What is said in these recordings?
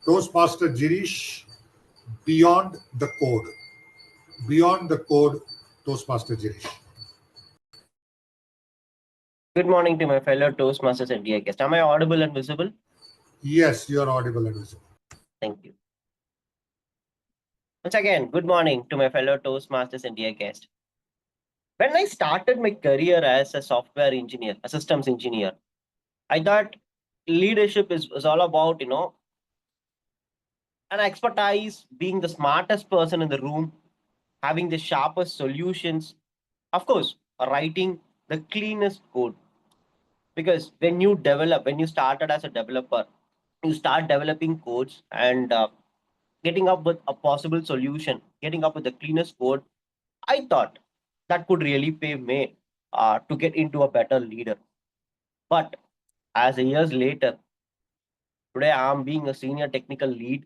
Toastmaster Jirish, beyond the code. Beyond the code, Toastmaster Jirish. Good morning to my fellow Toastmasters and dear guest. Am I audible and visible? Yes, you are audible and visible. Thank you. Once again, good morning to my fellow Toastmasters and dear guest. When I started my career as a software engineer, a systems engineer, I thought leadership is all about, an expertise, being the smartest person in the room, having the sharpest solutions, of course, writing the cleanest code. Because when you started as a developer, you start developing codes and getting up with a possible solution, getting up with the cleanest code. I thought that could really pave me to get into a better leader. But as a years later, today I'm being a senior technical lead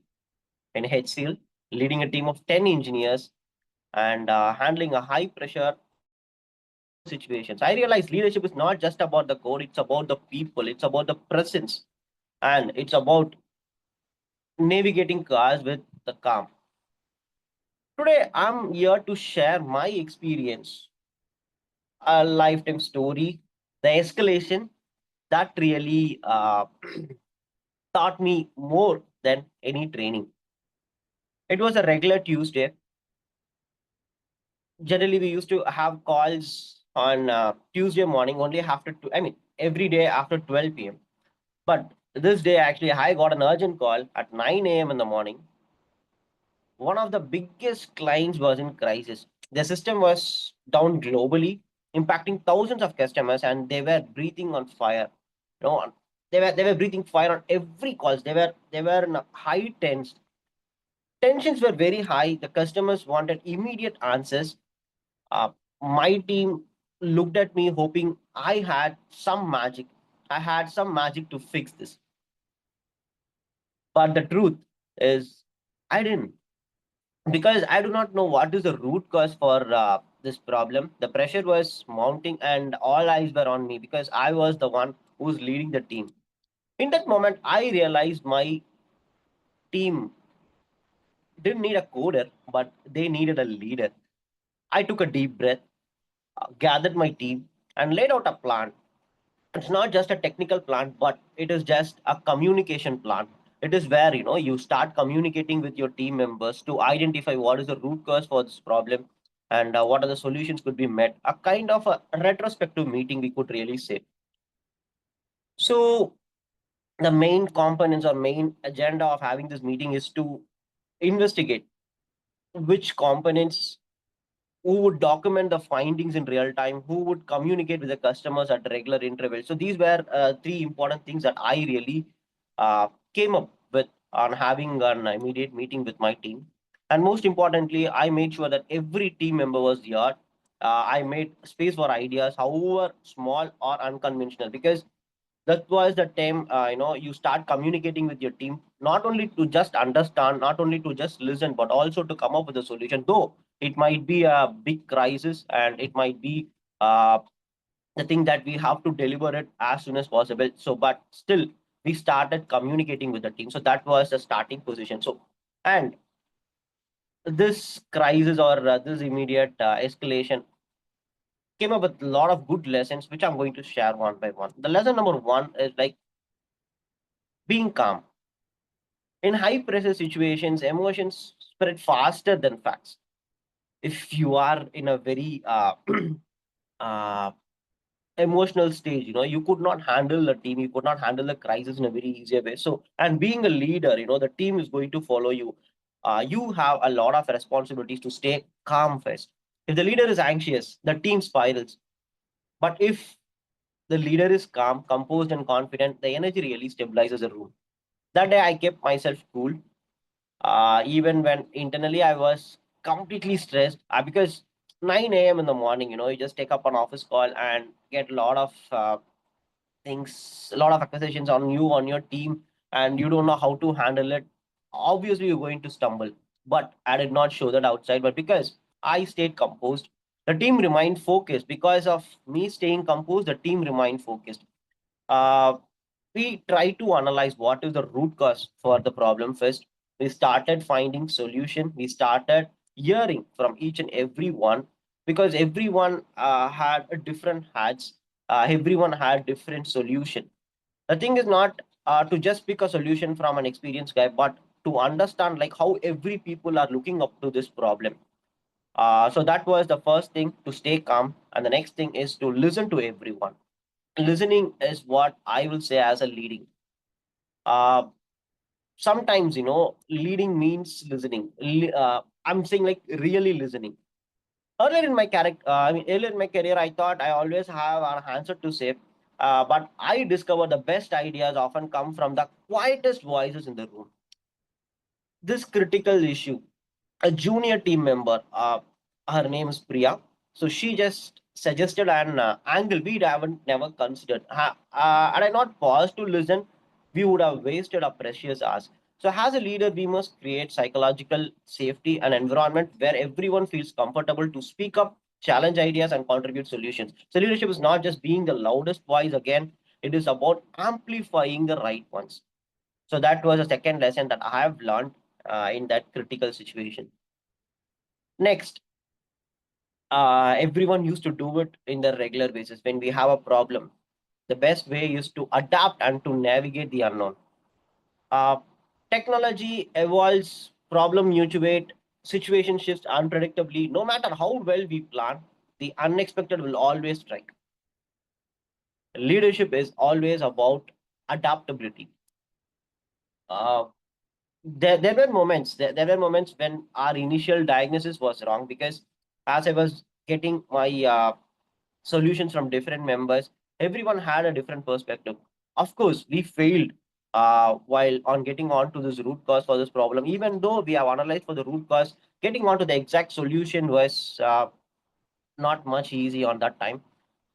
in HCL, leading a team of 10 engineers and handling a high pressure situations. I realize leadership is not just about the code, it's about the people, it's about the presence, and it's about navigating cars with the calm. Today, I'm here to share my experience, a lifetime story, the escalation that really taught me more than any training. It was a regular Tuesday. Generally, we used to have calls on Tuesday morning only after, every day after 12 p.m. But this day, actually, I got an urgent call at 9 a.m. in the morning. One of the biggest clients was in crisis. The system was down globally, impacting thousands of customers, and they were breathing on fire. You know, they were breathing fire on every calls. They were in a high tense. Tensions were very high. The customers wanted immediate answers. Uh, my team looked at me, hoping I had some magic. I had some magic to fix this. But the truth is, I didn't. Because I do not know what is the root cause for this problem. The pressure was mounting, and all eyes were on me because I was the one who's leading the team. In that moment, I realized my team didn't need a coder, but they needed a leader. I took a deep breath, gathered my team, and laid out a plan. It's not just a technical plan, but it is just a communication plan. It is where you start communicating with your team members to identify what is the root cause for this problem, and what are the solutions could be met. A kind of a retrospective meeting, we could really say. So the main components or main agenda of having this meeting is to investigate which components, who would document the findings in real time, who would communicate with the customers at regular intervals. So these were three important things that I really came up with on having an immediate meeting with my team. And most importantly, I made sure that every team member was here. I made space for ideas, however small or unconventional, because that was the time you start communicating with your team, not only to just understand, not only to just listen, but also to come up with a solution. Though it might be a big crisis, and it might be uh, the thing that we have to deliver it as soon as possible. So but still, we started communicating with the team. So that was the starting position. So, and this crisis, or this immediate escalation, came up with a lot of good lessons, which I'm going to share one by one. The lesson number one is like being calm. In high pressure situations, emotions spread faster than facts. If you are in a very uh, emotional stage, you could not handle the team, you could not handle the crisis in a very easier way. So, and being a leader, the team is going to follow you. You have a lot of responsibilities to stay calm first. If the leader is anxious, the team spirals. But if the leader is calm, composed, and confident, the energy really stabilizes the room. That day, I kept myself cool, even when internally I was completely stressed, because 9 a.m. in the morning, you just take up an office call and get a lot of things, a lot of accusations on you, on your team, and you don't know how to handle it. Obviously, you're going to stumble. But I did not show that outside. But because I stayed composed, the team remained focused. Because of me staying composed, the team remained focused. Uh, we try to analyze what is the root cause for the problem first. We started finding solution. We started hearing from each and every one, because everyone had a different hats. Everyone had different solution. The thing is not to just pick a solution from an experienced guy, but to understand like how every people are looking up to this problem. So that was the first thing, to stay calm, and the next thing is to listen to everyone. Listening is what I will say as a leading. Uh, Sometimes leading means listening. I'm saying like really listening. Earlier in my career, I thought I always have an answer to say, but I discovered the best ideas often come from the quietest voices in the room. This critical issue, a junior team member, her name is Priya. So she just suggested an angle we haven't never considered. Had I not paused to listen, we would have wasted our precious hours. So as a leader, we must create psychological safety and environment where everyone feels comfortable to speak up, challenge ideas, and contribute solutions. So leadership is not just being the loudest voice again; it is about amplifying the right ones. So that was a second lesson that I have learned in that critical situation. Next, everyone used to do it in the regular basis. When we have a problem, the best way is to adapt and to navigate the unknown. Uh, Technology evolves, problem mutate, situation shifts unpredictably. No matter how well we plan, the unexpected will always strike. Leadership is always about adaptability. Uh, there were moments when our initial diagnosis was wrong, because as I was getting my solutions from different members, everyone had a different perspective. Of course, we failed while on getting on to this root cause for this problem. Even though we have analyzed for the root cause, getting on to the exact solution was not much easy on that time.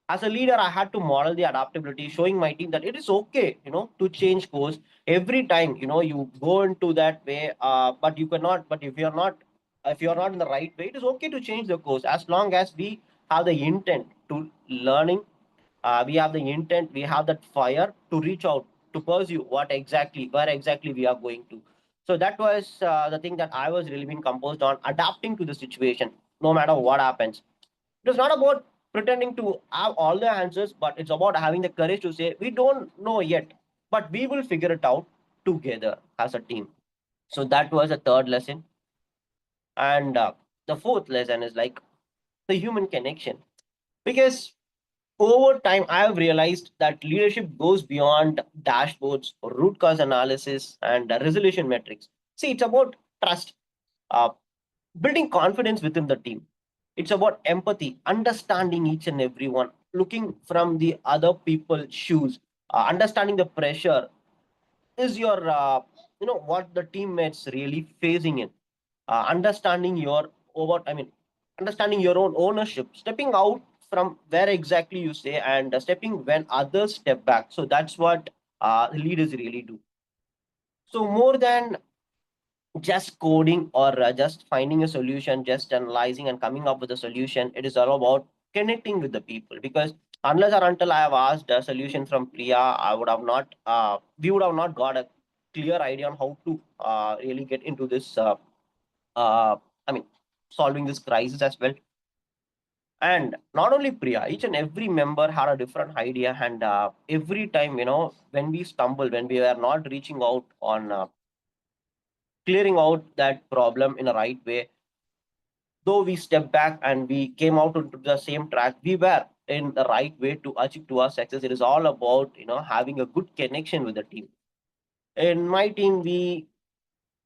As a leader, I had to model the adaptability, showing my team that it is okay, to change course every time. You go into that way, but you cannot. But if you're not in the right way, it is okay to change the course as long as we have the intent to learning. We have the intent. We have that fire to reach out to pursue where exactly we are going to. So that was the thing that I was really being composed on, adapting to the situation, no matter what happens. It is not about pretending to have all the answers, but it's about having the courage to say, we don't know yet, but we will figure it out together as a team. So that was the third lesson. And the fourth lesson is like the human connection. Because over time, I have realized that leadership goes beyond dashboards, root cause analysis, and resolution metrics. See, it's about trust, uh, building confidence within the team. It's about empathy, understanding each and everyone, looking from the other people's shoes, understanding the pressure. Is your, what the teammates really facing in, understanding your over, understanding your own ownership, stepping out from where exactly you say, and stepping when others step back. So that's what leaders really do. So more than just coding or just finding a solution, just analyzing and coming up with a solution. It is all about connecting with the people, because unless or until I have asked a solution from Priya, I would have not, we would have not got a clear idea on how to really get into this, uh, I mean, solving this crisis as well. And not only Priya, each and every member had a different idea. And every time, when we stumble, when we are not reaching out on clearing out that problem in a right way, though we stepped back and we came out into the same track, we were in the right way to achieve to our success. It is all about having a good connection with the team. In my team, we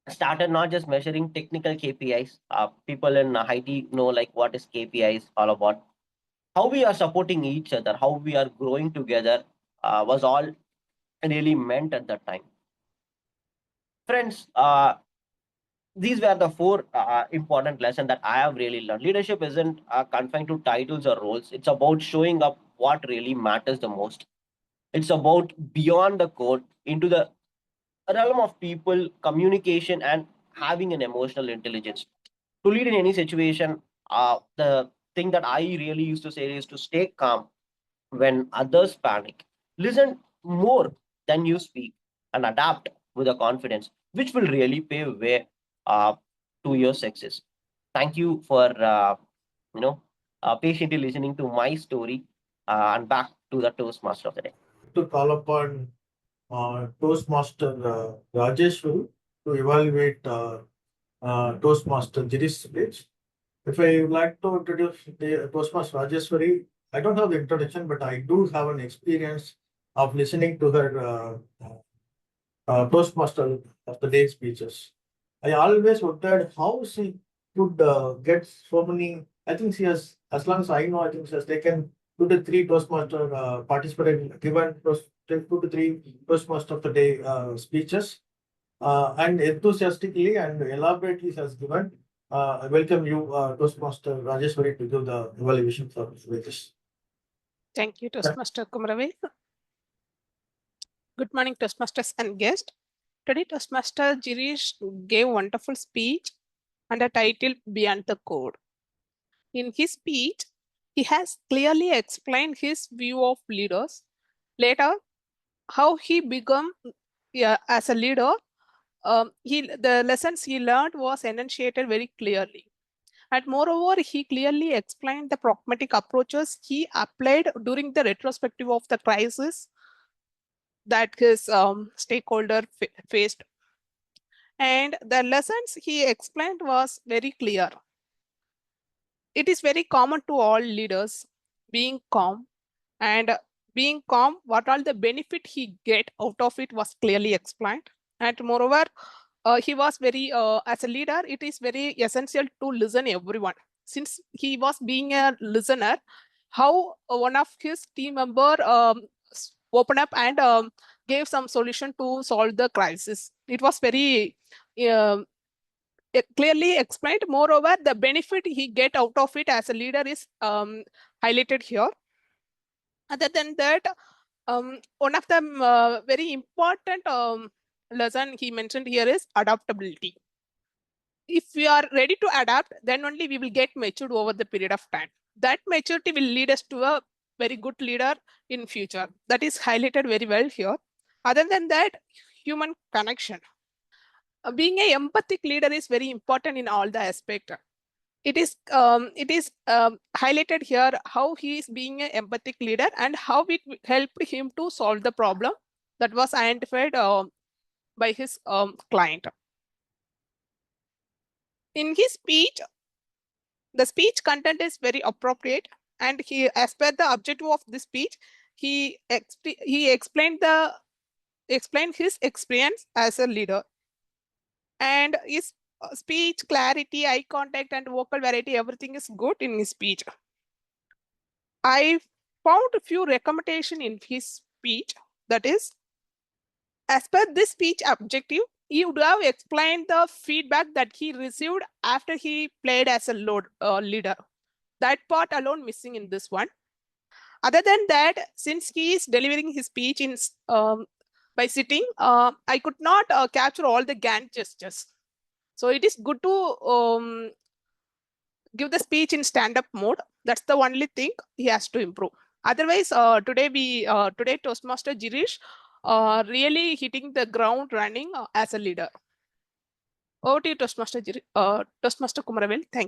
started not just measuring technical KPIs. People in IT know like what is KPIs all about. How we are supporting each other, how we are growing together, was all really meant at that time. Friends, these were the four important lessons that I have really learned. Leadership isn't confined to titles or roles. It's about showing up what really matters the most. It's about beyond the code into the realm of people, communication, and having an emotional intelligence. To lead in any situation, the thing that I really used to say is to stay calm when others panic. Listen more. then you speak and adapt with a confidence, which will really pave way to your success. Thank you for patiently listening to my story, and back to the Toastmaster of the day. To call upon Toastmaster Rajeswari to evaluate Toastmaster Jirish speech. If I would like to introduce the Toastmaster Rajeswari, I don't have the introduction, but I do have an experience of listening to her Toastmaster of the day speeches. I always wondered how she could get so many. I think she has, as long as I know, I think she has taken 2 to 3 Toastmaster participated, given 2 to 3 Toastmaster of the day speeches, and enthusiastically and elaborately she has given. I welcome you, Toastmaster Rajeswari, to give the evaluation for wages. Thank you, Toastmaster Kumaravel. Good morning, Toastmasters and guests. Today, Toastmaster Jirish gave wonderful speech under title Beyond the Code. In his speech, he has clearly explained his view of leaders. Later, how he became as a leader. The lessons he learned was enunciated very clearly. And moreover, he clearly explained the pragmatic approaches he applied during the retrospective of the crisis that his stakeholder faced. And the lessons he explained was very clear. It is very common to all leaders being calm, and being calm, what all the benefit he get out of it was clearly explained. And moreover, he was very, as a leader, it is very essential to listen everyone. Since he was being a listener, how one of his team member opened up and gave some solution to solve the crisis. It was very clearly explained. Moreover, the benefit he get out of it as a leader is highlighted here. Other than that, one of the very important lesson he mentioned here is adaptability. If we are ready to adapt, then only we will get matured over the period of time. That maturity will lead us to a very good leader in future. That is highlighted very well here. Other than that, human connection. Being a empathic leader is very important in all the aspect. It is highlighted here how he is being an empathic leader and how it helped him to solve the problem that was identified by his client. In his speech, the speech content is very appropriate, and he, as per the objective of this speech, he explained his experience as a leader, and his speech clarity, eye contact, and vocal variety, everything is good in his speech. I found a few recommendations in his speech. That is, as per this speech objective, he would have explained the feedback that he received after he played as a leader. That part alone missing in this one. Other than that, since he is delivering his speech in by sitting, I could not capture all the Gantt gestures. So it is good to give the speech in stand-up mode. That's the only thing he has to improve. Otherwise, today Toastmaster Jirish really hitting the ground running as a leader. Over to you, Toastmaster Kumaravel. Thank you.